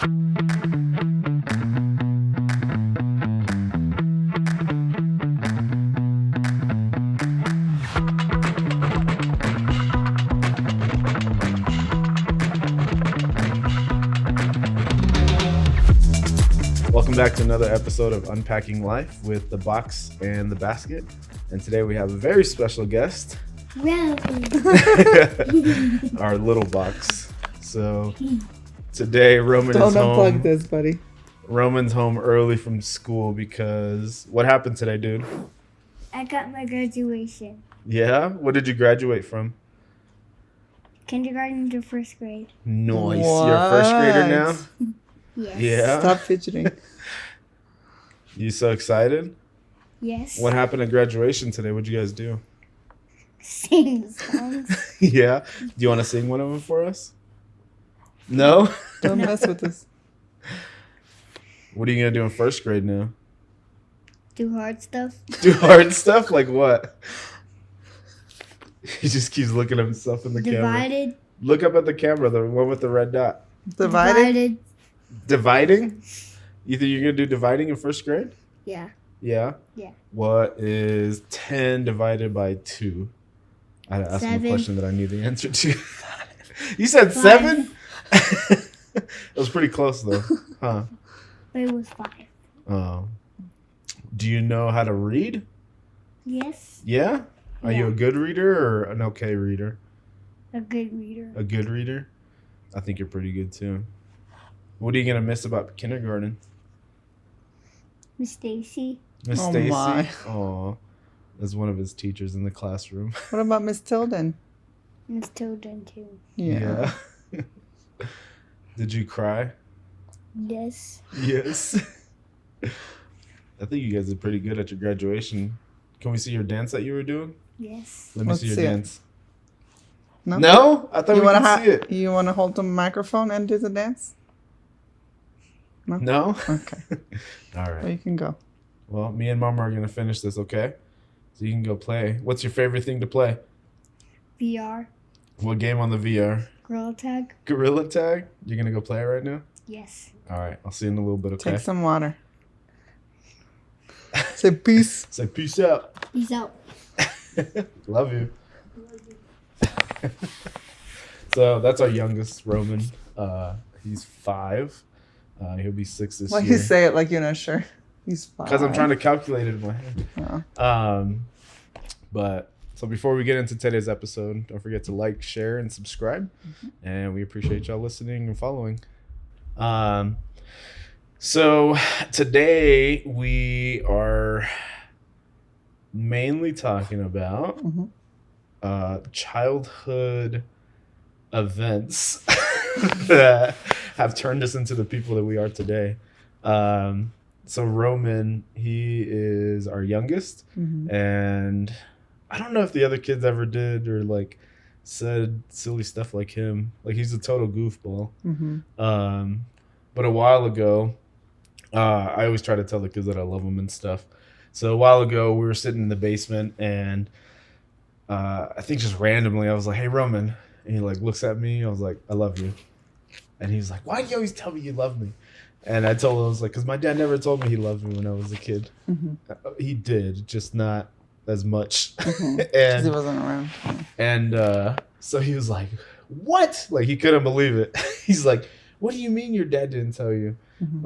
Welcome back to another episode of Unpacking Life with the Box and the Basket. And today we have a very special guest, our little box. So today Roman Don't is home. unplug this, buddy. Roman's home early from school because what happened today, dude? I got my graduation. Yeah? What did you graduate from? Kindergarten to first grade. Nice. You're a first grader now? Yes. Yeah. Stop fidgeting. You so excited? Yes. What happened at graduation today? What'd you guys do? Sing songs. Yeah? Do you want to sing one of them for us? No? Don't mess with this. What are you going to do in first grade now? Do hard stuff. Do hard stuff? Like what? He just keeps looking at himself in the camera. Divided. Look up at the camera, the one with the red dot. Divided? Dividing? You think you're going to do dividing in first grade? Yeah. Yeah? Yeah. What is 10 divided by 2? I had to ask him a 7. question that I knew the answer to. You said 5. 7? It was pretty close, though. Huh? But it was 5. Do you know how to read? Yes. Yeah? Are you a good reader or an okay reader? A good reader. A good reader? I think you're pretty good, too. What are you going to miss about kindergarten? Miss Stacy. Miss Oh, Stacy? my. Aw. As one of his teachers in the classroom. What about Miss Tilden? Miss Tilden too. Yeah. Did you cry? Yes. Yes. I think you guys did pretty good at your graduation. Can we see your dance that you were doing? Yes. Let me Let's see your see it. dance. No? No? I thought You we wanna could see it. You want to hold the microphone and do the dance? No? Okay. All Well, right. you can go. Well, me and Mama are going to finish this, okay? So you can go play. What's your favorite thing to play? VR. What game on the VR? Girl tag. Gorilla Tag? You're going to go play it right now? Yes. All right. I'll see you in a little bit, okay? Take some water. Say peace. Say peace out. Peace out. Love you. So that's our youngest, Roman. He's 5. He'll be 6 this Why year. you say it like you're not sure? He's fine. Because I'm trying to calculate it in my head. Oh. But so before we get into today's episode, don't forget to like, share, and subscribe. And we appreciate y'all listening and following. So today we are mainly talking about childhood events that have turned us into the people that we are today. So Roman, he is our youngest, and I don't know if the other kids ever did or like said silly stuff like him. Like he's a total goofball. But a while ago, I always try to tell the kids that I love them and stuff. So a while ago, we were sitting in the basement, and I think just randomly, I was like, "Hey, Roman," and he like looks at me. I was like, "I love you," and he's like, "Why do you always tell me you love me?" And I told him, I was like, "Because my dad never told me he loved me when I was a kid. He did, just not as much." Because he wasn't around. And so he was like, "What?" Like he couldn't believe it. He's like, "What do you mean your dad didn't tell you?"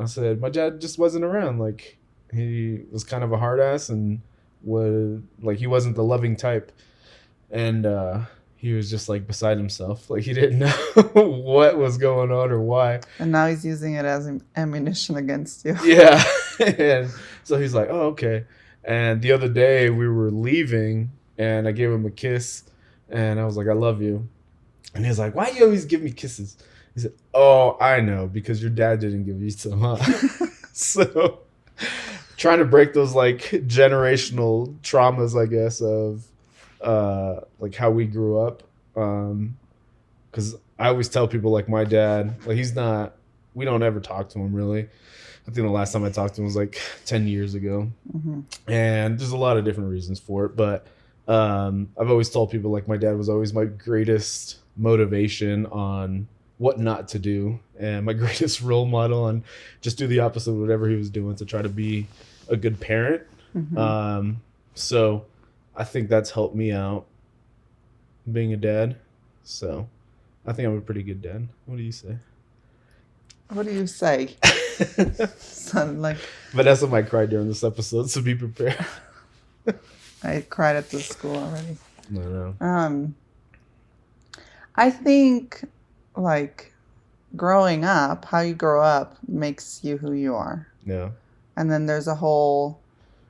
I said, "My dad just wasn't around. Like he was kind of a hard ass and he wasn't the loving type." And he was just like beside himself. Like he didn't know what was going on or why. And now he's using it as ammunition against you. Yeah. And so he's like, "Oh, okay." And the other day we were leaving and I gave him a kiss and I was like, "I love you." And he's like, "Why do you always give me kisses?" He said, "Oh, I know, because your dad didn't give you some, huh?" So trying to break those like generational traumas, I guess, of like how we grew up. Because I always tell people like my dad, like we don't ever talk to him really. I think the last time I talked to him was like 10 years ago. And there's a lot of different reasons for it. But I've always told people like my dad was always my greatest motivation on what not to do, and my greatest role model, and just do the opposite of whatever he was doing to try to be a good parent. So I think that's helped me out being a dad. So I think I'm a pretty good dad. What do you say? What do you say? Son, like, Vanessa might cry during this episode, so be prepared. I cried at the school already. No. I think, like, growing up, how you grow up makes you who you are. Yeah. And then there's a whole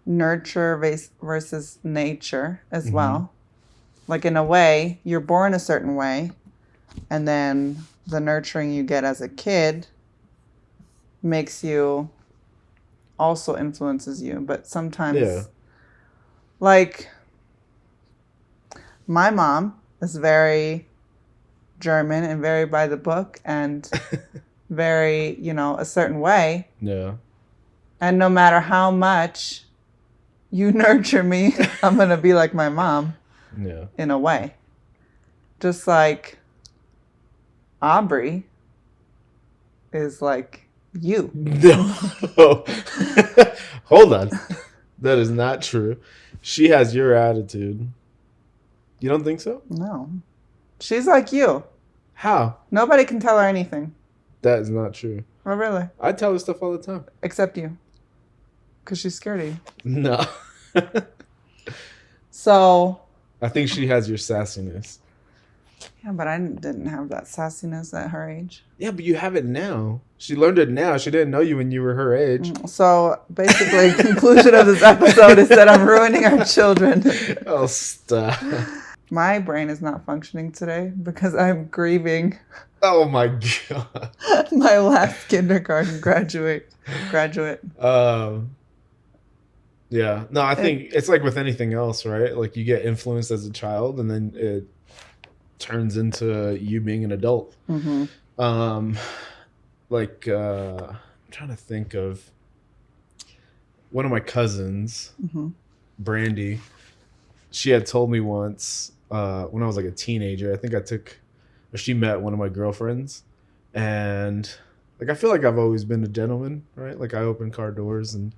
nurture versus nature as well. Like, in a way, you're born a certain way, and then the nurturing you get as a kid makes you, also influences you. But sometimes, like, my mom is very German and very by the book and very, a certain way. Yeah. And no matter how much you nurture me, I'm going to be like my mom. Yeah. In a way. Just like Aubrey is like you. No. Hold on. That is not true. She has your attitude. You don't think so? No. She's like you. How? Nobody can tell her anything. That is not true. Oh, really? I tell her stuff all the time. Except you. Because she's scared of you. No. So... I think she has your sassiness. Yeah, but I didn't have that sassiness at her age. Yeah, but you have it now. She learned it now. She didn't know you when you were her age. So basically, conclusion of this episode is that I'm ruining our children. Oh, stop. My brain is not functioning today because I'm grieving. Oh my God. My last kindergarten graduate. Yeah. No, I think it's like with anything else, right? Like you get influenced as a child and then it turns into you being an adult. I'm trying to think of one of my cousins, Brandy. She had told me once when I was like a teenager, I think she met one of my girlfriends, and like I feel like I've always been a gentleman, right? Like I open car doors and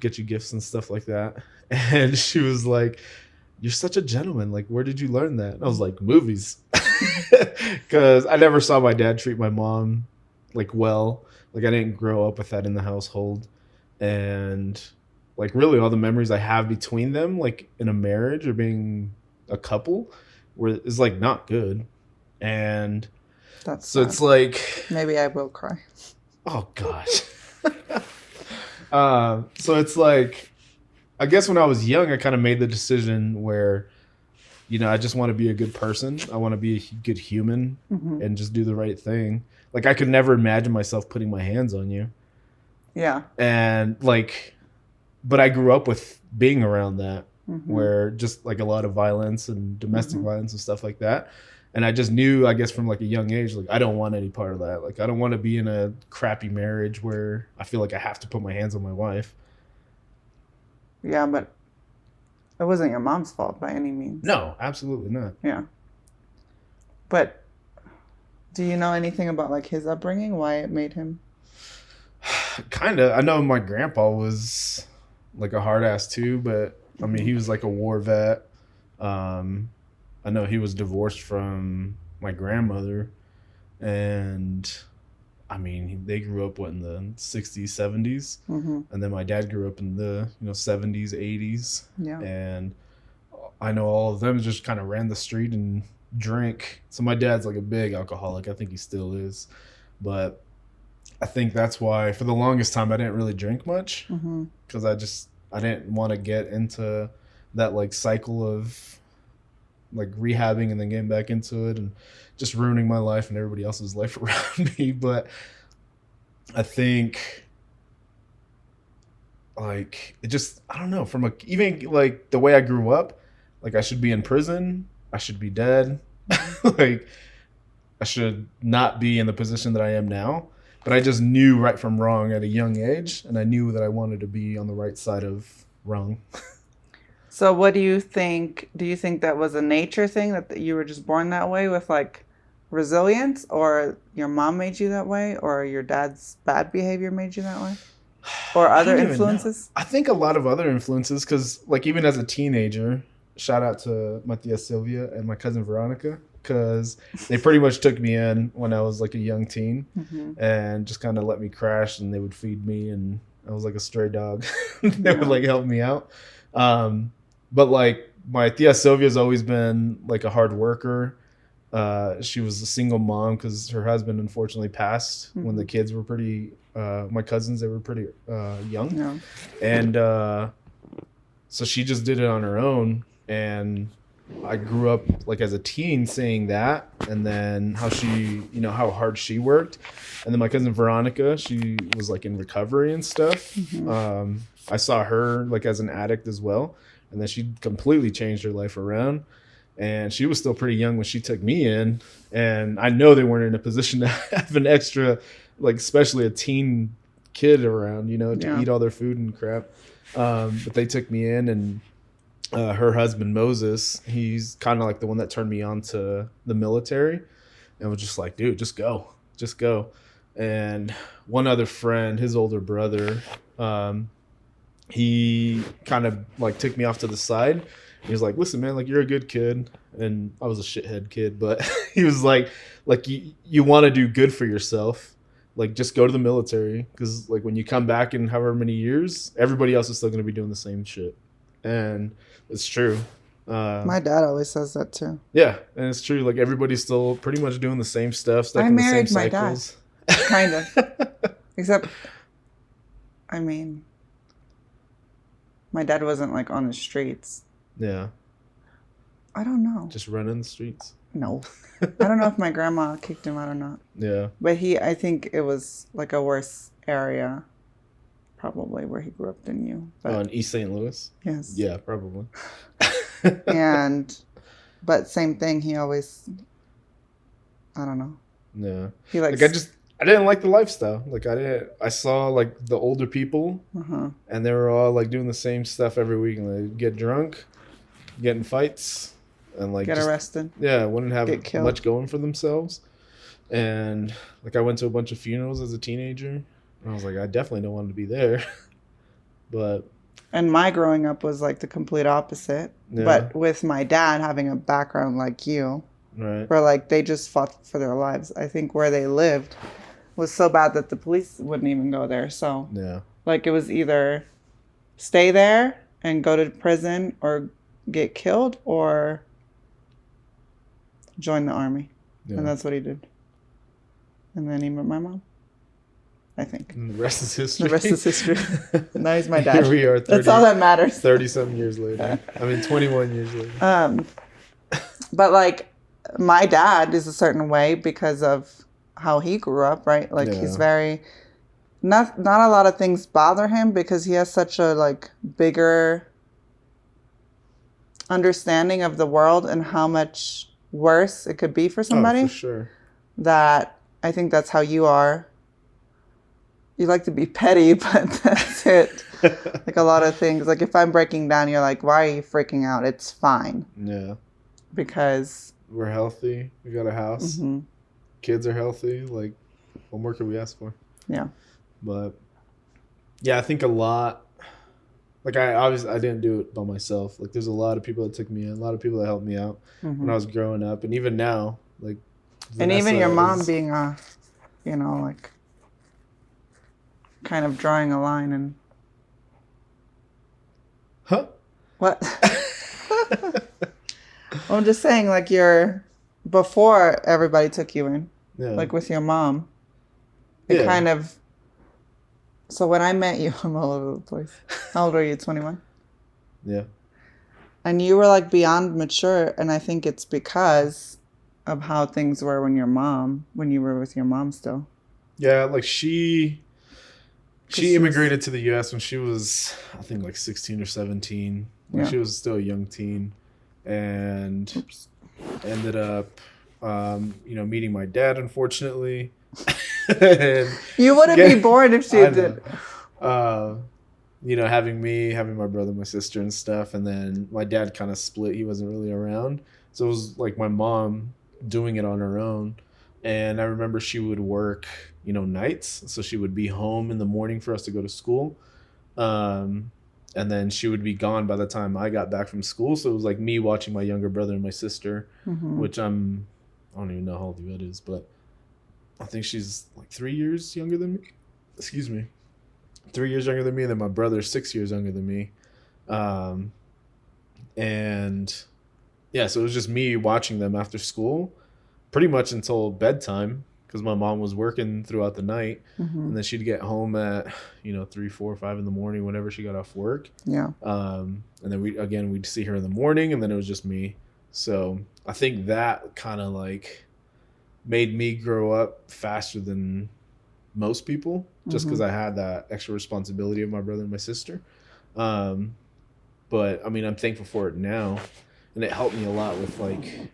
get you gifts and stuff like that. And she was like, "You're such a gentleman. Like, where did you learn that?" And I was like, "Movies." Because I never saw my dad treat my mom like well. Like I didn't grow up with that in the household. And like really all the memories I have between them, like in a marriage or being a couple, is like not good. And that's so sad. it's like maybe I will cry. Oh gosh. So it's like, I guess when I was young, I kind of made the decision where, I just want to be a good person. I want to be a good human and just do the right thing. Like I could never imagine myself putting my hands on you. Yeah. And like, but I grew up with being around that where just like a lot of violence and domestic violence and stuff like that. And I just knew, I guess, from like a young age, like I don't want any part of that. Like I don't want to be in a crappy marriage where I feel like I have to put my hands on my wife. Yeah, but it wasn't your mom's fault by any means. No, absolutely not. Yeah. But do you know anything about like his upbringing? Why it made him? Kind of. I know my grandpa was like a hard ass too, but I mean, he was like a war vet. I know he was divorced from my grandmother, and I mean, they grew up in the 60s, 70s, and then my dad grew up in the 70s, 80s. Yeah. And I know all of them just kind of ran the street and drank. So my dad's like a big alcoholic. I think he still is, but I think that's why for the longest time I didn't really drink much because I didn't want to get into that like cycle of like rehabbing and then getting back into it and just ruining my life and everybody else's life around me. But I think like it just, I don't know, from even like the way I grew up, like I should be in prison, I should be dead, like I should not be in the position that I am now. But I just knew right from wrong at a young age, and I knew that I wanted to be on the right side of wrong. So what do you think? Do you think that was a nature thing, that you were just born that way with like resilience, or your mom made you that way, or your dad's bad behavior made you that way, or I other don't even know. influences? I think a lot of other influences, because like even as a teenager, shout out to my tia Sylvia and my cousin Veronica, because they pretty much took me in when I was like a young teen and just kind of let me crash, and they would feed me, and I was like a stray dog. They would like help me out. But like my tia Sylvia's always been like a hard worker. She was a single mom because her husband unfortunately passed when the kids were pretty. My cousins, they were pretty young, and so she just did it on her own. And I grew up like as a teen saying that, and then how she, how hard she worked. And then my cousin Veronica, she was like in recovery and stuff. I saw her like as an addict as well, and then she completely changed her life around. And she was still pretty young when she took me in, and I know they weren't in a position to have an extra, like especially a teen kid around, to eat all their food and crap. But they took me in, and her husband Moses, he's kind of like the one that turned me on to the military, and was just like, dude, just go. And one other friend, his older brother, he kind of like took me off to the side. He was like, listen, man, like you're a good kid. And I was a shithead kid, but he was like you want to do good for yourself. Like just go to the military, because like when you come back in however many years, everybody else is still going to be doing the same shit. And it's true. My dad always says that too. Yeah, and it's true. Like everybody's still pretty much doing the same stuff, stuck I in the same married my cycles. dad, kind of. Except, I mean, my dad wasn't like on the streets. Yeah. I don't know. Just running the streets. No. I don't know if my grandma kicked him out or not. Yeah. But I think it was like a worse area, probably, where he grew up than you. But, in East St. Louis? Yes. Yeah, probably. But same thing, he always, I don't know. Yeah. He likes. Like I didn't like the lifestyle. Like I saw like the older people, and they were all like doing the same stuff every week, and they'd get drunk, get in fights, and like get arrested. Yeah, wouldn't have killed. much going for themselves. And like I went to a bunch of funerals as a teenager, and I was like, I definitely don't want to be there. But and my growing up was like the complete opposite. Yeah. But with my dad having a background like you, right, where like they just fought for their lives. I think where they lived was so bad that the police wouldn't even go there. So yeah, like it was either stay there and go to prison or get killed, or join the army. yeah. And that's what he did. And then he met my mom, I think. And the rest is history. The rest is history. Now he's my dad. Here we are. That's all that matters. 30-something years later. 21 years later. But like my dad is a certain way because of how he grew up, right? Like he's very not a lot of things bother him because he has such a like bigger understanding of the world and how much worse it could be for somebody. Oh, for sure. That I think that's how you are. You like to be petty, but that's it. Like a lot of things. Like if I'm breaking down, you're like, why are you freaking out? It's fine. Yeah. Because we're healthy. We got a house. Mm-hmm. Kids are healthy. Like, what more could we ask for? Yeah. But yeah, I think a lot. Like I didn't do it by myself. Like there's a lot of people that took me in, a lot of people that helped me out when I was growing up, and even now, like. And even your mom being a, like, kind of drawing a line and. Huh? What? I'm just saying, like, before everybody took you in, like with your mom, it kind of. So when I met you, I'm all over the place. How old are you? 21? Yeah. And you were like beyond mature, and I think it's because of how things were when you were with your mom still. Yeah, like she immigrated to the U.S. when she was, I think, like 16 or 17. When she was still a young teen, and ended up, meeting my dad, unfortunately. You wouldn't be born if she did. Having my brother, my sister, and stuff, and then my dad kind of split. He wasn't really around, so it was like my mom doing it on her own. And I remember she would work, nights. So she would be home in the morning for us to go to school. And then she would be gone by the time I got back from school. So it was like me watching my younger brother and my sister, which I don't even know how old Yvette is, but I think she's like 3 years younger than me. Excuse me. 3 years younger than me. And then my brother's 6 years younger than me. And yeah, so it was just me watching them after school pretty much until bedtime because my mom was working throughout the night. And then she'd get home at, 3, 4, 5 in the morning whenever she got off work. Yeah. And then we'd see her in the morning, and then it was just me. So I think that kind of like made me grow up faster than most people just because I had that extra responsibility of my brother and my sister. But I mean, I'm thankful for it now, and it helped me a lot with like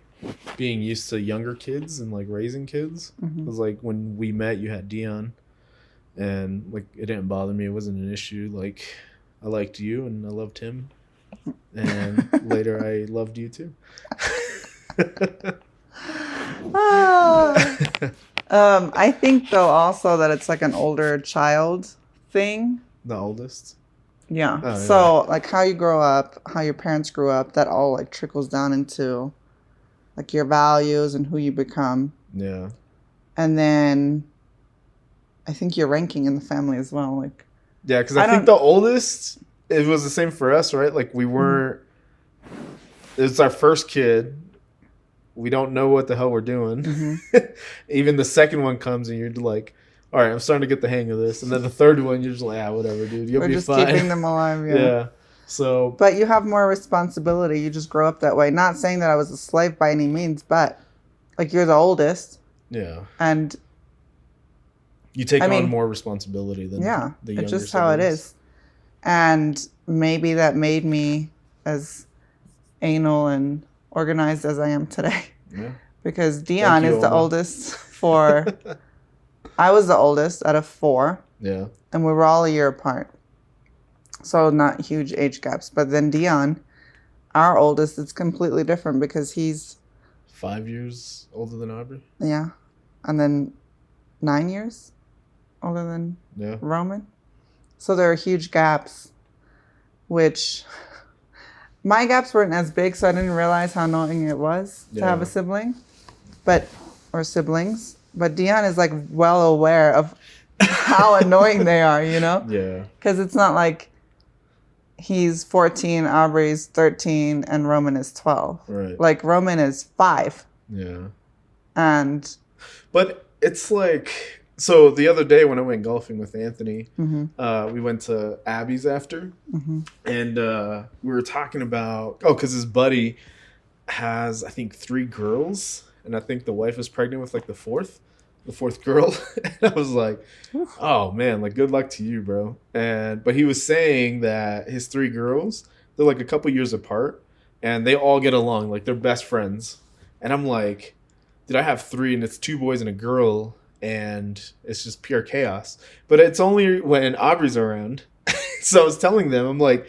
being used to younger kids and like raising kids. It was like when we met, you had Dion, and like it didn't bother me. It wasn't an issue. Like I liked you and I loved him, and later I loved you too. I think though also that it's like an older child thing. The oldest. Yeah. Oh, so like how you grow up, how your parents grew up, that all like trickles down into like your values and who you become. Yeah. And then I think your ranking in the family as well. Like yeah, because I think the oldest, it was the same for us, right? Like we weren't. It's our first kid. We don't know what the hell we're doing. Even the second one comes and you're like, all right, I'm starting to get the hang of this. And then the third one, you're just like, whatever, dude. You'll be fine. We're just keeping them alive, yeah. So. But you have more responsibility. You just grow up that way. Not saying that I was a slave by any means, but like you're the oldest. Yeah. And you take on more responsibility than the younger it's just siblings. how it is. And maybe that made me as anal and organized as I am today. Yeah. Because Dion is the oldest for... I was the oldest out of 4. Yeah. And we were all a year apart. So not huge age gaps. But then Dion, our oldest, it's completely different because he's... 5 years older than Aubrey? Yeah. And then 9 years older than Roman. So there are huge gaps, which... My gaps weren't as big, so I didn't realize how annoying it was to have a sibling. Or siblings. But Dion is like well aware of how annoying they are, Yeah. Because it's not like he's 14, Aubrey's 13, and Roman is 12. Right. Like Roman is 5. Yeah. But it's like, so the other day when I went golfing with Anthony, we went to Abby's after, and we were talking about, because his buddy has, I think, 3 girls. And I think the wife was pregnant with like the fourth girl. And I was like, oh man, like good luck to you, bro. But he was saying that his 3 girls, they're like a couple years apart and they all get along. Like they're best friends. And I'm like, dude, I have 3 and it's 2 boys and a girl and it's just pure chaos. But it's only when Aubrey's around. So I was telling them, I'm like,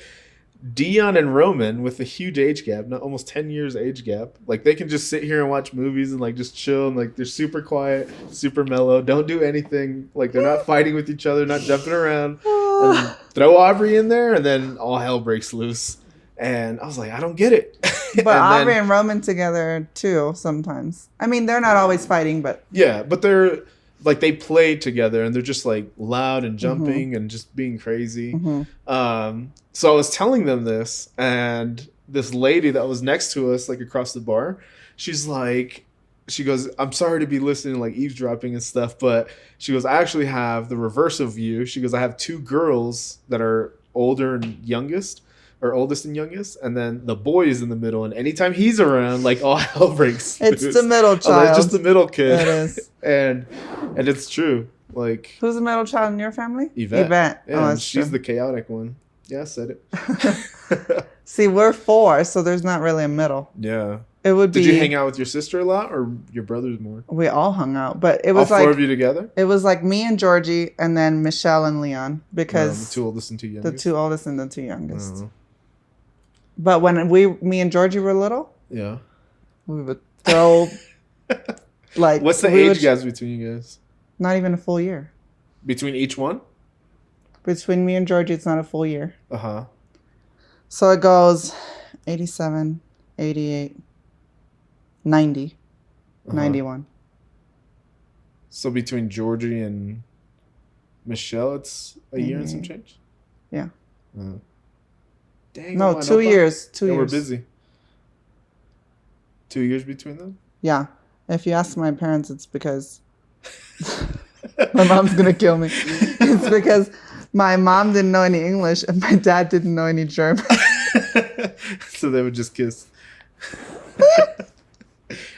Dion and Roman with a huge age gap, not almost 10 years age gap, like they can just sit here and watch movies and like just chill and like they're super quiet, super mellow, don't do anything, like they're not fighting with each other, not jumping around. And then throw Aubrey in there and then all hell breaks loose. And I was like, I don't get it. But Aubrey and Roman together too sometimes. I mean, they're not always fighting, but yeah, but they're like they play together and they're just like loud and jumping and just being crazy. So I was telling them this, and this lady that was next to us, like across the bar, she goes, I'm sorry to be listening, like eavesdropping and stuff, but she goes, I actually have the reverse of you. She goes, I have 2 girls that are older and youngest, or oldest and youngest, and then the boy is in the middle, and anytime he's around, like all hell breaks loose. It's the middle child. It's just the middle kid. It is. and it's true. Like, who's the middle child in your family? Yvette. Yeah, true. she's the chaotic one. Yeah, I said it. See, we're 4, so there's not really a middle. Yeah. It would be. Did you hang out with your sister a lot, or your brothers more? We all hung out, but it was all like 4 of you together. It was like me and Georgie, and then Michelle and Leon, because the 2 oldest and 2 youngest. The 2 oldest and the 2 youngest. But when me and Georgie were little, yeah, we would throw Like, What's the we age would- gap between you guys? Not even a full year. Between each one? Between me and Georgie, it's not a full year. Uh-huh. So it goes 87, 88, 90, Uh-huh. 91. So between Georgie and Michelle, it's a year and some change? Yeah. Dang. No, 2 years. 2 Yeah, years. we're busy. 2 years between them? Yeah. If you ask my parents, it's because my mom's going to kill me. It's because my mom didn't know any English and my dad didn't know any German. So they would just kiss.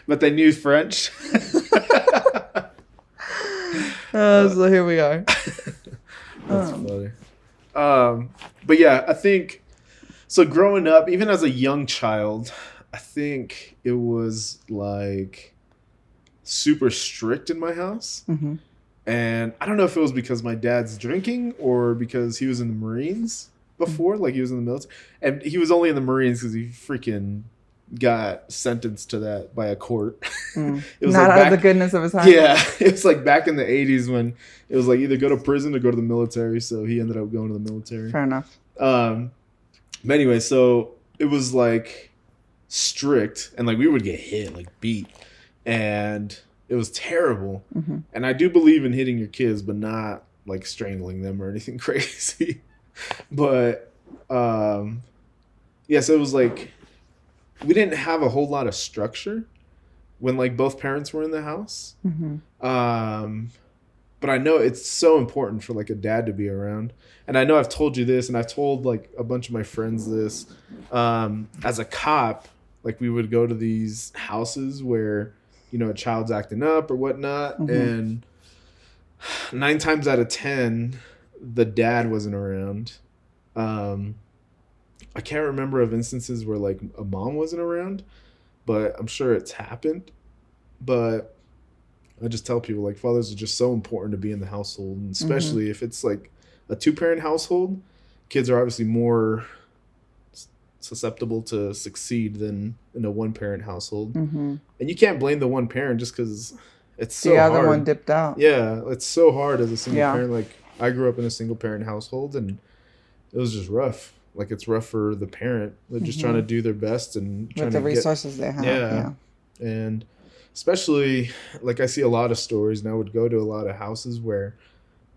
But they knew French. So here we are. That's funny. But yeah, I think so. Growing up, even as a young child, I think it was like super strict in my house. Mm-hmm. And I don't know if it was because my dad's drinking or because he was in the Marines before, like he was in the military. And he was only in the Marines because he freaking got sentenced to that by a court. Mm. It was Not like out of the goodness of his heart. Yeah, it was like back in the 80s when it was like either go to prison or go to the military. So he ended up going to the military. Fair enough. But anyway, so it was like strict and like we would get hit, like beat. And it was terrible. Mm-hmm. And I do believe in hitting your kids, but not like strangling them or anything crazy. But yeah, so it was like we didn't have a whole lot of structure when like both parents were in the house. Mm-hmm. But I know it's so important for like a dad to be around. And I know I've told you this and I've told like a bunch of my friends this. As a cop, like we would go to these houses where, you know, a child's acting up or whatnot. Mm-hmm. And 9 times out of 10, the dad wasn't around. I can't remember of instances where like a mom wasn't around, but I'm sure it's happened. But I just tell people like fathers are just so important to be in the household, and especially if it's like a 2-parent household, kids are obviously more susceptible to succeed than in a 1-parent household. Mm-hmm. And you can't blame the one parent just because it's so the hard. other one dipped out. Yeah, it's so hard as a single Yeah. parent. Like I grew up in a single parent household and it was just rough. Like it's rough for the parent. They're just trying to do their best and trying With the to resources they have. Yeah. And especially like I see a lot of stories and I would go to a lot of houses where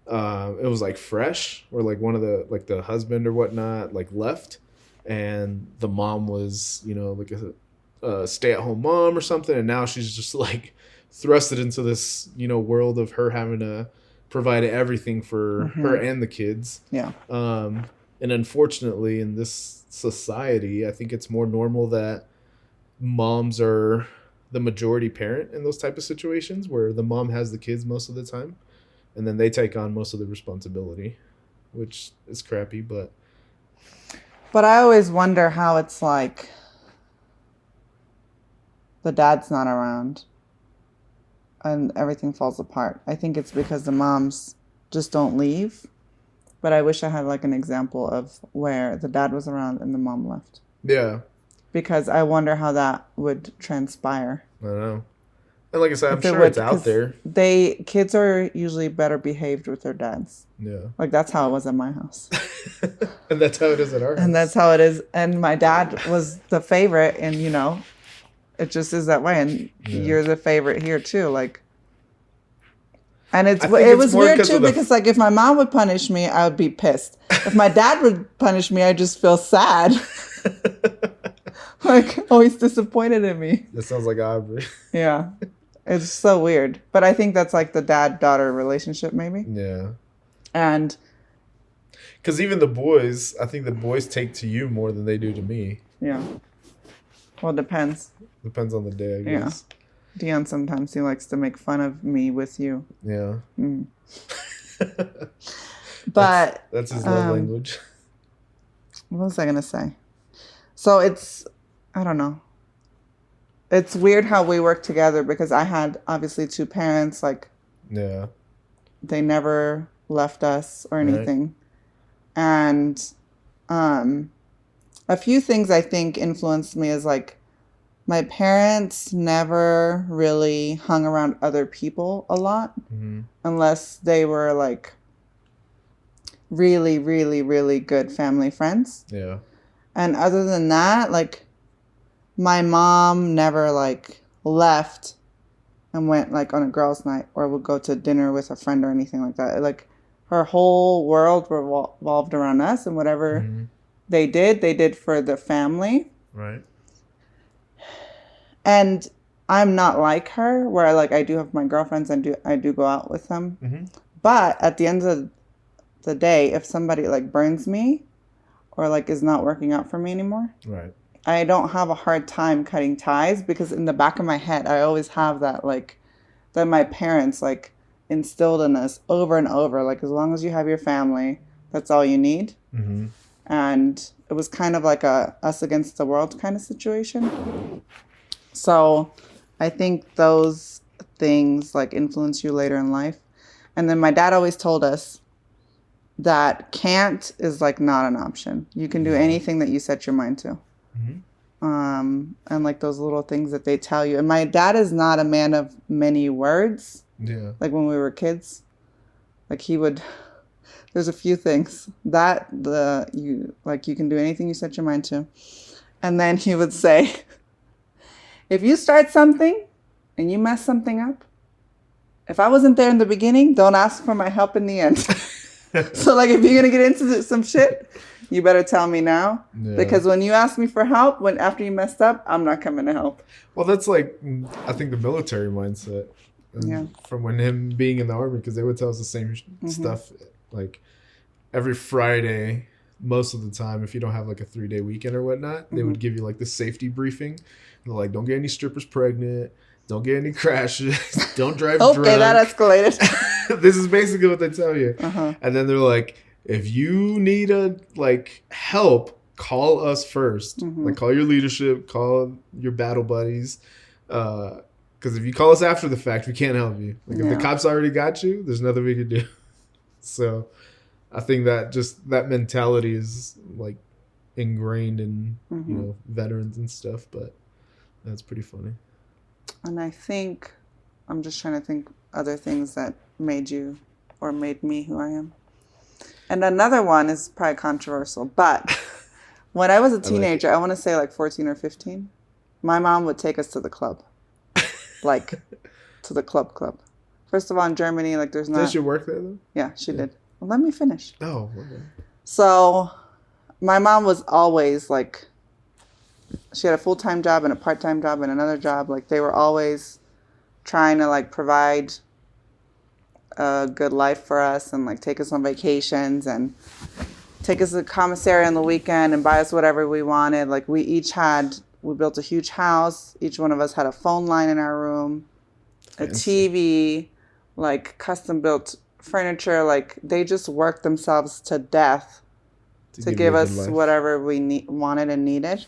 it was like fresh or like one of the like the husband or whatnot like left and the mom was, you know, like a stay-at-home mom or something, and now she's just like thrusted into this, you know, world of her having to provide everything for her and the kids. Yeah. And unfortunately in this society, I think it's more normal that moms are the majority parent in those type of situations where the mom has the kids most of the time and then they take on most of the responsibility, which is crappy. But I always wonder how it's like the dad's not around and everything falls apart. I think it's because the moms just don't leave. But I wish I had like an example of where the dad was around and the mom left. yeah, Because I wonder how that would transpire. I don't know. And like I said, I'm If it sure would, it's out 'cause there. Kids are usually better behaved with their dads. Yeah. Like that's how it was at my house. And that's how it is at our house. And that's how it is. And my dad was the favorite, and you know, it just is that way. And you're the favorite here too. Like, and it was more weird 'cause too of the- because like if my mom would punish me, I would be pissed. If my dad would punish me, I just feel sad. Like, oh, he's disappointed in me. That sounds like Aubrey. Yeah, it's so weird. But I think that's like the dad-daughter relationship, maybe. Yeah. And Because even the boys, I think the boys take to you more than they do to me. yeah, well, it depends. Depends on the day, I Yeah. guess. Dion sometimes he likes to make fun of me with you. Yeah. Mm. But That's his love language. what was I gonna say? So I don't know. It's weird how we work together because I had obviously 2 parents, like Yeah. they never left us or anything. And a few things I think influenced me is like My parents never really hung around other people a lot unless they were like really, really, really good family friends. Yeah. And other than that, like my mom never like left and went like on a girls' night or would go to dinner with a friend or anything like that. Like her whole world revolved around us, and whatever they did for the family. Right. And I'm not like her, where like I do have my girlfriends and I do go out with them. But at the end of the day, if somebody like burns me or like is not working out for me anymore, right, I don't have a hard time cutting ties, because in the back of my head I always have that like that my parents like instilled in us over and over, like as long as you have your family, that's all you need. And it was kind of like a us against the world kind of situation. So I think those things like influence you later in life. And then my dad always told us that can't is like not an option. You can do anything that you set your mind to. And like those little things that they tell you. And my dad is not a man of many words. Yeah. Like when we were kids, like he would, there's a few things that you can do anything you set your mind to. And then he would say, if you start something and you mess something up, if I wasn't there in the beginning, don't ask for my help in the end. So like if you're going to get into some shit, you better tell me now. Yeah. Because when you ask me for help, after you messed up, I'm not coming to help. Well, that's like, I think the military mindset. From when him being in the army, because they would tell us the same stuff. Like every Friday, most of the time, if you don't have like a 3-day weekend or whatnot, they would give you like the safety briefing. They're like, don't get any strippers pregnant. Don't get any crashes. Don't drive drunk. Okay, that escalated. This is basically what they tell you. And then they're like, if you need help, call us first. Like call your leadership, call your battle buddies. Because if you call us after the fact, we can't help you. Like if the cops already got you, there's nothing we can do. So I think that just that mentality is like ingrained in veterans and stuff. But that's pretty funny. And I think, I'm just trying to think other things that made you or made me who I am. And another one is probably controversial, but when I was a teenager, I want to say like 14 or 15, my mom would take us to the club. Like, to the club. First of all, in Germany, like there's not... Did she work there though? Yeah, she did. Well, let me finish. Oh, okay. So, my mom was always like... She had a full-time job and a part-time job and another job. Like, they were always trying to, like, provide a good life for us and, like, take us on vacations and take us to the commissary on the weekend and buy us whatever we wanted. Like, we built a huge house. Each one of us had a phone line in our room, a TV, like, custom-built furniture. Like, they just worked themselves to death to give us whatever we wanted and needed.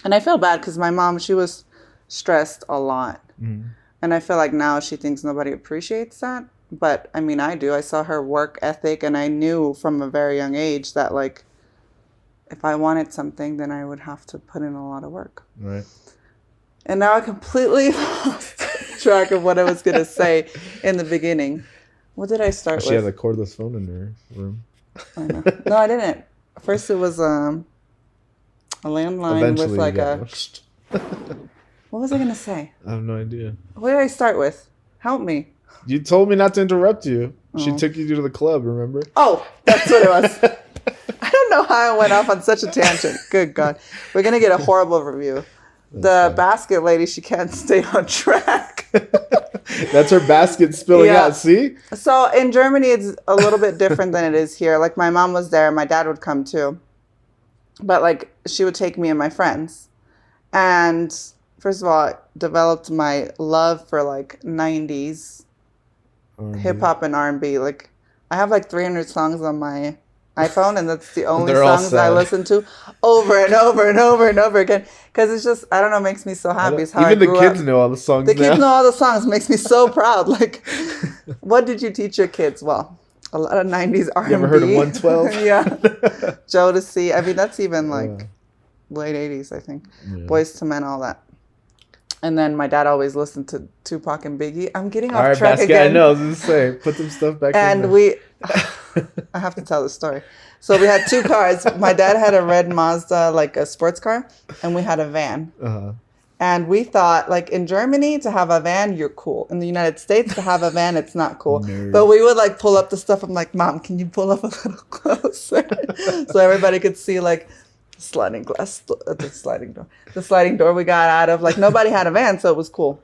And I feel bad because my mom, she was stressed a lot. And I feel like now she thinks nobody appreciates that. But, I mean, I do. I saw her work ethic, and I knew from a very young age that, like, if I wanted something, then I would have to put in a lot of work. Right. And now I completely lost track of what I was going to say in the beginning. What did I start with? She had a cordless phone in her room. I know. No, I didn't. First it was... a landline with like what was I going to say? I have no idea. What did I start with? Help me. You told me not to interrupt you. She took you to the club, remember? Oh, that's what it was. I don't know how I went off on such a tangent. Good God. We're going to get a horrible review. The basket lady, she can't stay on track. That's her basket spilling out, see? So in Germany, it's a little bit different than it is here. Like my mom was there. My dad would come too. But, like, she would take me and my friends. And, first of all, I developed my love for, like, 90s hip-hop and R&B. Like, I have, like, 300 songs on my iPhone, and that's the only songs I listen to over and over and over and over again. Because it's just, I don't know, it makes me so happy. It's how Even the kids know all the songs now. The kids know all the songs. It makes me so proud. Like, what did you teach your kids? Well... A lot of 90s R&B. You ever heard of 112? Yeah. Jodeci. I mean, that's even like late 80s, I think. Yeah. Boys to Men, all that. And then my dad always listened to Tupac and Biggie. I'm getting All off right, track basket. again. I know. I was gonna say, put some stuff back in And there. I have to tell the story. So we had 2 cars. My dad had a red Mazda, like a sports car, and we had a van. Uh-huh. And we thought, like, in Germany, to have a van, you're cool. In the United States, to have a van, it's not cool. Nerd. But we would, like, pull up the stuff. I'm like, Mom, can you pull up a little closer? So everybody could see, like, the sliding door we got out of. Like, nobody had a van, so it was cool.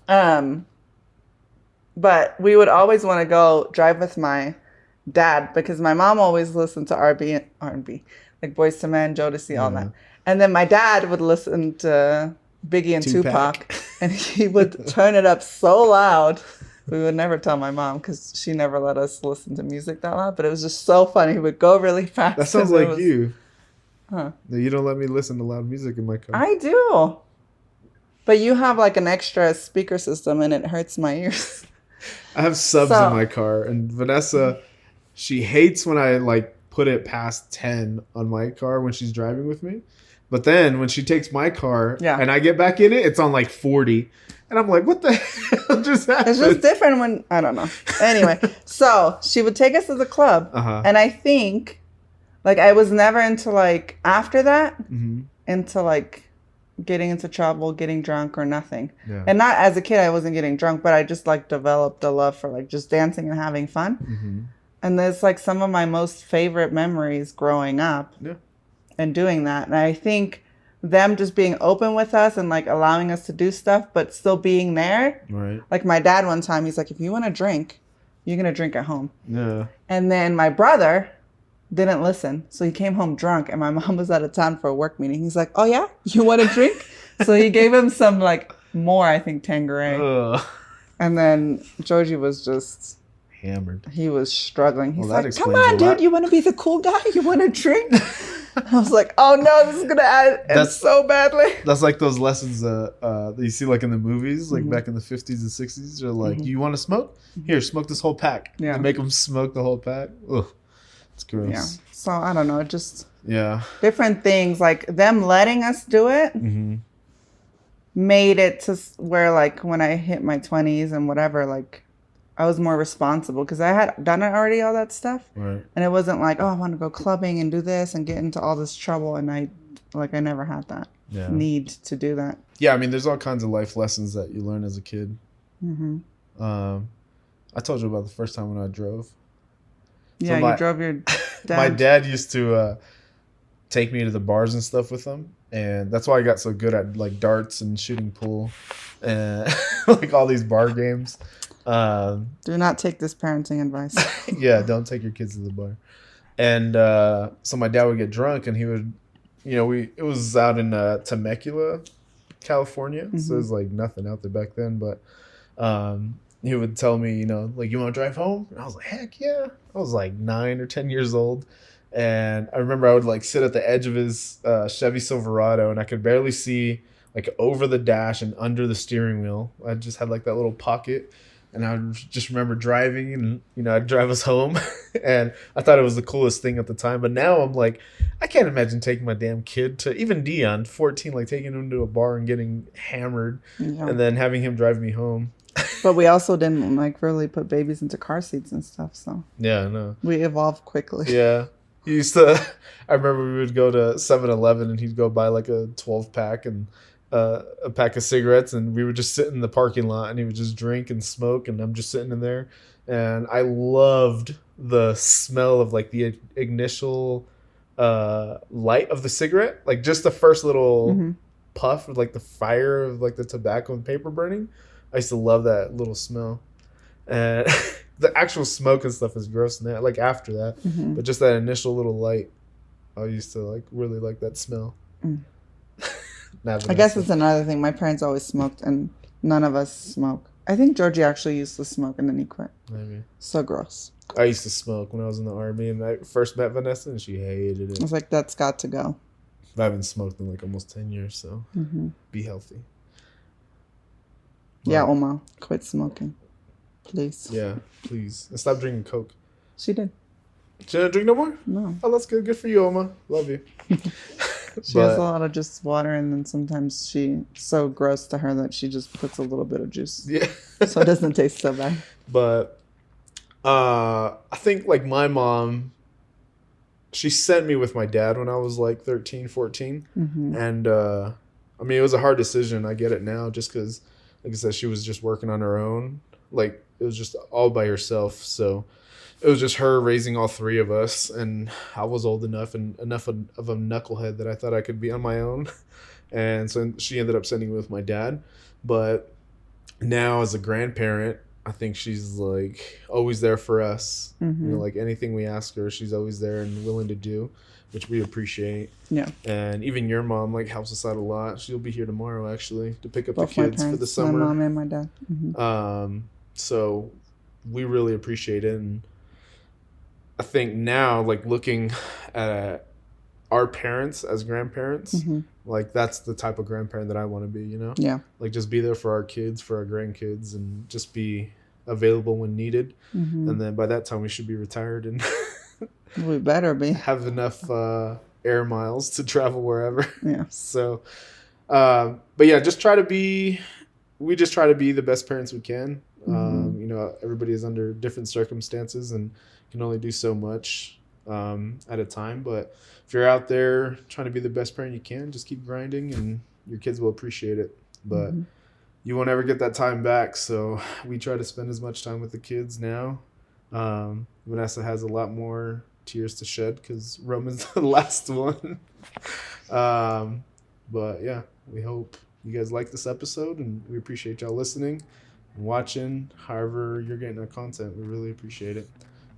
But we would always want to go drive with my dad because my mom always listened to R&B, like Boyz II Men, Jodeci, all that. And then my dad would listen to Biggie and Tupac, and he would turn it up so loud. We would never tell my mom because she never let us listen to music that loud. But it was just so funny. He would go really fast. That sounds like you. Huh? You don't let me listen to loud music in my car. I do. But you have like an extra speaker system, and it hurts my ears. I have subs in my car, and Vanessa, she hates when I like put it past 10 on my car when she's driving with me. But then when she takes my car and I get back in it, it's on like 40. And I'm like, what the hell just happened? It's just different when, I don't know. Anyway, so she would take us to the club. And I think, like, I was never into, like, after that, into, like, getting into trouble, getting drunk or nothing. Yeah. And not as a kid, I wasn't getting drunk, but I just, like, developed a love for, like, just dancing and having fun. And there's, like, some of my most favorite memories growing up. Yeah. And doing that. And I think them just being open with us and like allowing us to do stuff, but still being there. Right. Like my dad one time, he's like, if you want to drink, you're going to drink at home. Yeah. And then my brother didn't listen. So he came home drunk and my mom was out of town for a work meeting. He's like, oh yeah, you want to drink? So he gave him some like more, I think, Tanqueray. And then Georgie was just hammered. He was struggling. He's like, come on, dude, you want to be the cool guy? You want to drink? I was like, oh no, this is going to end so badly. That's like those lessons that you see like in the movies, like back in the 50s and 60s. They're like, you want to smoke? Here, smoke this whole pack. Yeah. They make them smoke the whole pack. Ugh, it's gross. Yeah. So I don't know, just different things. Like them letting us do it made it to where like when I hit my 20s and whatever, like I was more responsible because I had done it already, all that stuff. Right. And it wasn't like, oh, I want to go clubbing and do this and get into all this trouble. And I never had that need to do that. Yeah, I mean, there's all kinds of life lessons that you learn as a kid. I told you about the first time when I drove. Yeah, so you drove your dad. My dad used to take me to the bars and stuff with him. And that's why I got so good at like darts and shooting pool and like all these bar games. Do not take this parenting advice. Yeah, don't take your kids to the bar. And so my dad would get drunk and he would, it was out in Temecula, California. So it was like nothing out there back then. But he would tell me, like, you want to drive home? And I was like, heck yeah. I was like 9 or 10 years old. And I remember I would like sit at the edge of his Chevy Silverado and I could barely see like over the dash and under the steering wheel. I just had like that little pocket. And I just remember driving and, I'd drive us home. And I thought it was the coolest thing at the time. But now I'm like, I can't imagine taking my damn kid to, even Dion, 14, like taking him to a bar and getting hammered. Yeah. And then having him drive me home. But we also didn't like really put babies into car seats and stuff. So yeah, I know. We evolved quickly. Yeah. He used to, I remember we would go to 7-Eleven and he'd go buy like a 12 pack and a pack of cigarettes, and we would just sit in the parking lot and he would just drink and smoke, and I'm just sitting in there, and I loved the smell of like the initial light of the cigarette, like just the first little puff of like the fire of like the tobacco and paper burning. I used to love that little smell, and the actual smoke and stuff is gross now, like after that, but just that initial little light, I used to like really like that smell. I guess it's another thing. My parents always smoked, and none of us smoke. I think Georgie actually used to smoke, and then he quit. Maybe. So gross. I used to smoke when I was in the Army, and I first met Vanessa, and she hated it. I was like, that's got to go. I haven't smoked in like almost 10 years, so be healthy. Yeah, Oma, quit smoking. Please. Yeah, please. And stop drinking Coke. She did. She didn't drink no more? No. Oh, that's good. Good for you, Oma. Love you. She has a lot of just water, and then sometimes she's so gross to her that she just puts a little bit of juice. Yeah. So it doesn't taste so bad. But I think like my mom, she sent me with my dad when I was like 13, 14. Mm-hmm. And I mean, it was a hard decision. I get it now just because, like I said, she was just working on her own. Like, it was just all by herself. So it was just her raising all three of us. And I was old enough and enough of a knucklehead that I thought I could be on my own. And so she ended up sending me with my dad. But now as a grandparent, I think she's like always there for us. Mm-hmm. You know, like anything we ask her, she's always there and willing to do, which we appreciate. Yeah. And even your mom like helps us out a lot. She'll be here tomorrow actually to pick up Both the my kids for the parents, summer. my mom and my dad. Mm-hmm. So we really appreciate it. And I think now, like looking at our parents as grandparents, Mm-hmm. like that's the type of grandparent that I want to be, you know? Yeah. Like just be there for our kids, for our grandkids, and just be available when needed. Mm-hmm. And then by that time we should be retired and We better be. have enough air miles to travel wherever. Yeah. So, but yeah, just try to be the best parents we can. Mm-hmm. You know, everybody is under different circumstances and can only do so much at a time. But if you're out there trying to be the best parent you can, just keep grinding and your kids will appreciate it. But Mm-hmm. you won't ever get that time back. So we try to spend as much time with the kids now. Vanessa has a lot more tears to shed because Roman's the last one. But yeah, we hope you guys like this episode and we appreciate y'all listening and watching. However you're getting our content, we really appreciate it.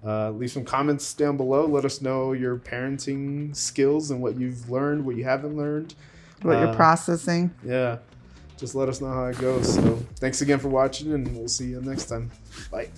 Leave some comments down below. Let us know your parenting skills and what you've learned, what you haven't learned. What you're processing. Yeah. Just let us know how it goes. So thanks again for watching and we'll see you next time. Bye.